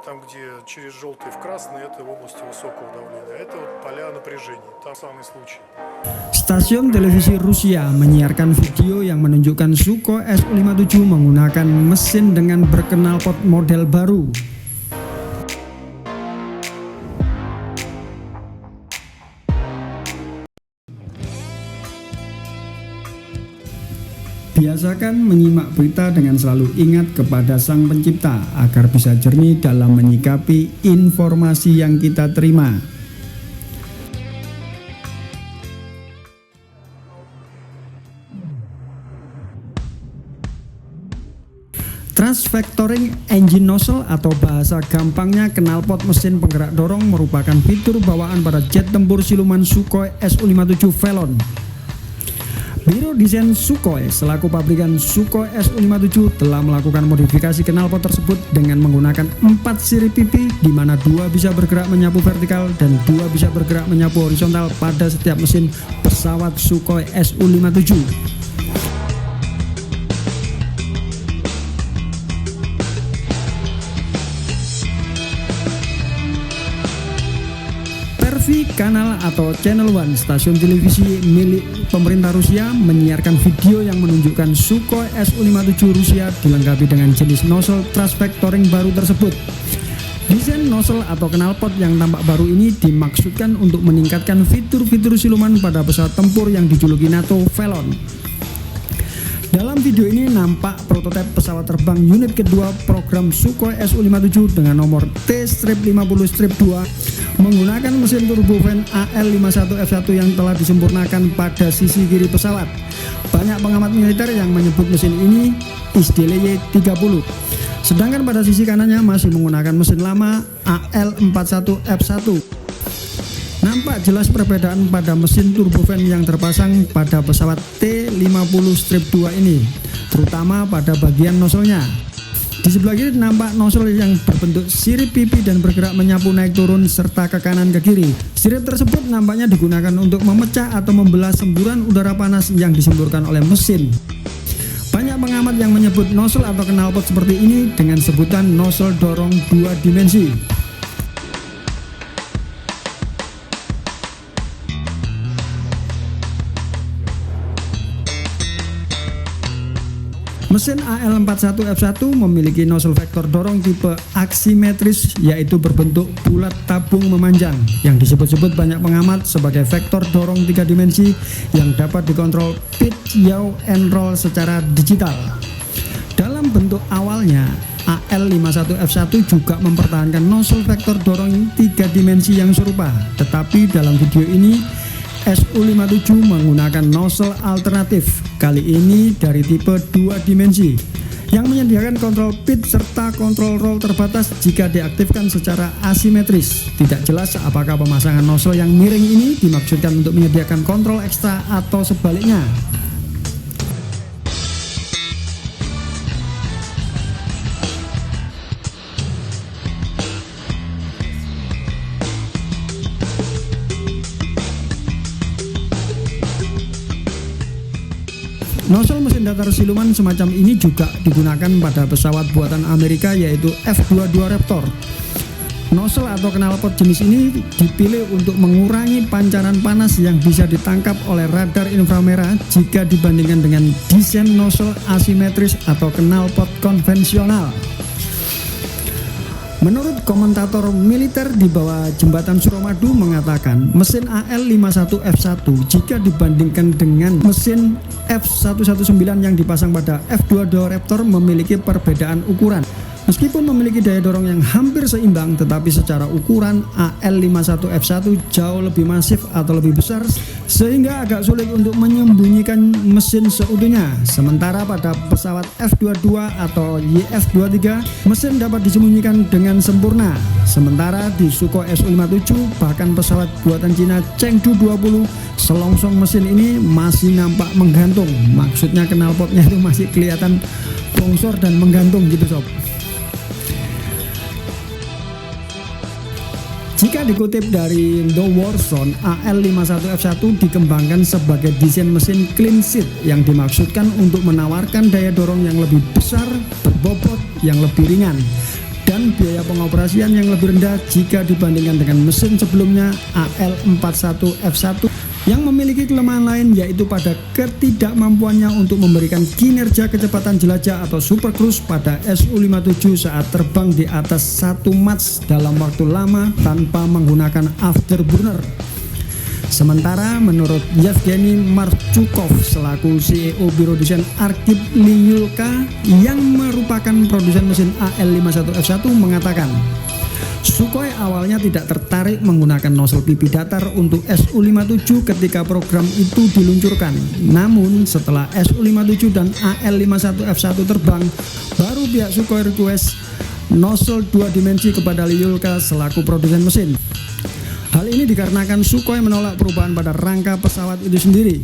там, где через желтый в красный, это области высокого давления. Это вот поля напряжения, там самый случай. Stasiun televisi Rusia menyiarkan video yang menunjukkan Sukhoi Su-57 menggunakan mesin dengan berknalpot model baru. Biasakan menyimak berita dengan selalu ingat kepada Sang Pencipta agar bisa jernih dalam menyikapi informasi yang kita terima. Thrust Vectoring Engine Nozzle atau bahasa gampangnya knalpot mesin penggerak dorong merupakan fitur bawaan pada jet tempur siluman Sukhoi Su-57 Velon. Biro Desain Sukhoi selaku pabrikan Sukhoi Su-57 telah melakukan modifikasi knalpot tersebut dengan menggunakan 4 siri pipi, di mana 2 bisa bergerak menyapu vertikal dan 2 bisa bergerak menyapu horizontal pada setiap mesin pesawat Sukhoi Su-57. Pervi Kanal atau Channel One, stasiun televisi milik pemerintah Rusia, menyiarkan video yang menunjukkan Sukhoi Su-57 Rusia dilengkapi dengan jenis nozzle thrust vectoring baru tersebut. Desain nozzle atau knalpot yang tampak baru ini dimaksudkan untuk meningkatkan fitur-fitur siluman pada pesawat tempur yang dijuluki NATO Velon. Dalam video ini nampak prototipe pesawat terbang unit kedua program Sukhoi Su-57 dengan nomor T-50-2 menggunakan mesin turbofan AL-51F1 yang telah disempurnakan pada sisi kiri pesawat. Banyak pengamat militer yang menyebut mesin ini Izdeliye 30. Sedangkan pada sisi kanannya masih menggunakan mesin lama AL-41F1. Nampak jelas perbedaan pada mesin turbofan yang terpasang pada pesawat T-50-2 ini, terutama pada bagian nozzle-nya. Di sebelah kiri nampak nozzle yang berbentuk sirip pipi dan bergerak menyapu naik turun serta ke kanan ke kiri. Sirip tersebut nampaknya digunakan untuk memecah atau membelah semburan udara panas yang disemburkan oleh mesin. Banyak pengamat yang menyebut nozzle atau knalpot seperti ini dengan sebutan nozzle dorong 2 dimensi. Mesin AL-41F1 memiliki nozzle vektor dorong tipe aksimetris, yaitu berbentuk bulat tabung memanjang yang disebut-sebut banyak pengamat sebagai vektor dorong 3 dimensi yang dapat dikontrol pitch, yaw, and roll secara digital. Dalam bentuk awalnya, AL-51F1 juga mempertahankan nozzle vektor dorong 3 dimensi yang serupa, tetapi dalam video ini Su-57 menggunakan nozzle alternatif, kali ini dari tipe 2 dimensi, yang menyediakan kontrol pitch serta kontrol roll terbatas jika diaktifkan secara asimetris. Tidak jelas apakah pemasangan nozzle yang miring ini dimaksudkan untuk menyediakan kontrol ekstra atau sebaliknya. Nozzle mesin datar siluman semacam ini juga digunakan pada pesawat buatan Amerika yaitu F-22 Raptor. Nozzle atau knalpot jenis ini dipilih untuk mengurangi pancaran panas yang bisa ditangkap oleh radar inframerah jika dibandingkan dengan desain nozzle asimetris atau knalpot konvensional. Menurut komentator militer di bawah jembatan Suramadu mengatakan mesin AL-51F1 jika dibandingkan dengan mesin F-119 yang dipasang pada F-22 Raptor memiliki perbedaan ukuran. Meskipun memiliki daya dorong yang hampir seimbang, tetapi secara ukuran AL-51F1 jauh lebih masif atau lebih besar sehingga agak sulit untuk menyembunyikan mesin seutuhnya. Sementara pada pesawat F-22 atau YF-23 mesin dapat disembunyikan dengan sempurna. Sementara di Sukhoi Su-57 bahkan pesawat buatan Cina Chengdu 20 selongsong mesin ini masih nampak menggantung. Maksudnya knalpotnya itu masih kelihatan bongsor dan menggantung gitu sob. Jika dikutip dari The War Zone, AL-51F1 dikembangkan sebagai desain mesin clean seat yang dimaksudkan untuk menawarkan daya dorong yang lebih besar, berbobot, yang lebih ringan, dan biaya pengoperasian yang lebih rendah jika dibandingkan dengan mesin sebelumnya AL41F1 yang memiliki kelemahan lain, yaitu pada ketidakmampuannya untuk memberikan kinerja kecepatan jelajah atau super cruise pada Su-57 saat terbang di atas 1 Mach dalam waktu lama tanpa menggunakan afterburner. Sementara menurut Yevgeny Marchukov selaku CEO Biro Desain Arkip Lyulka yang merupakan produsen mesin AL51F1 mengatakan, Sukhoi awalnya tidak tertarik menggunakan nozzle pipi datar untuk Su-57 ketika program itu diluncurkan. Namun setelah Su-57 dan AL51F1 terbang, baru pihak Sukhoi request nozzle 2 dimensi kepada Lyulka selaku produsen mesin. Hal ini dikarenakan Sukhoi menolak perubahan pada rangka pesawat itu sendiri.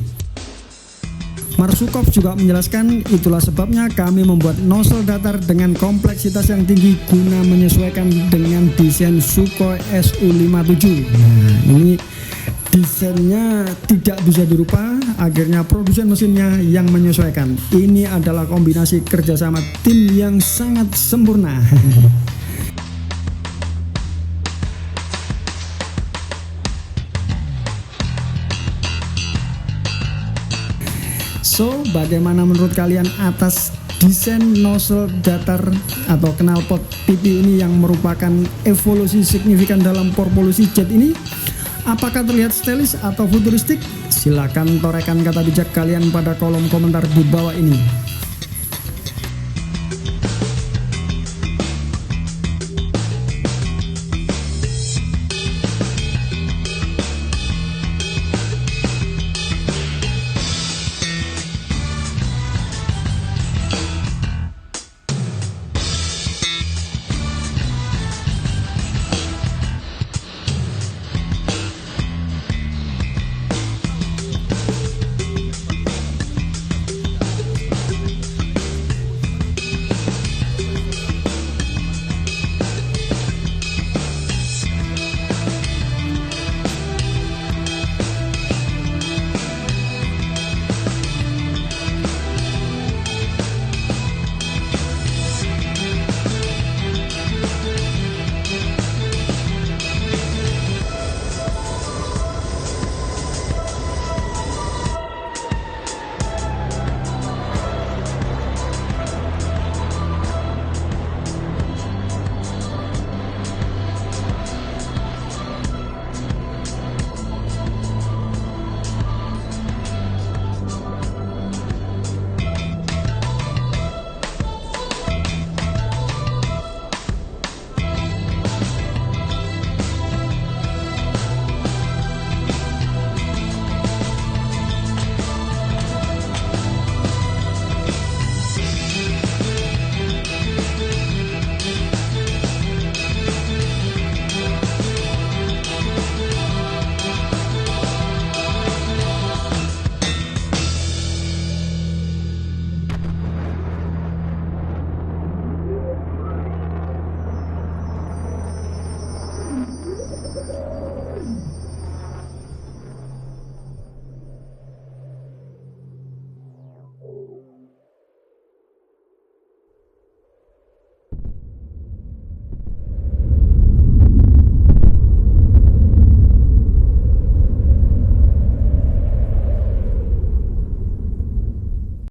Marchukov juga menjelaskan, itulah sebabnya kami membuat nozzle datar dengan kompleksitas yang tinggi guna menyesuaikan dengan desain Sukhoi Su-57. Nah, ini desainnya tidak bisa dirubah, akhirnya produsen mesinnya yang menyesuaikan. Ini adalah kombinasi kerjasama tim yang sangat sempurna. So, bagaimana menurut kalian atas desain nozzle datar atau knalpot pipi ini yang merupakan evolusi signifikan dalam propulsi jet ini? Apakah terlihat stylish atau futuristik? Silakan torehkan kata bijak kalian pada kolom komentar di bawah ini.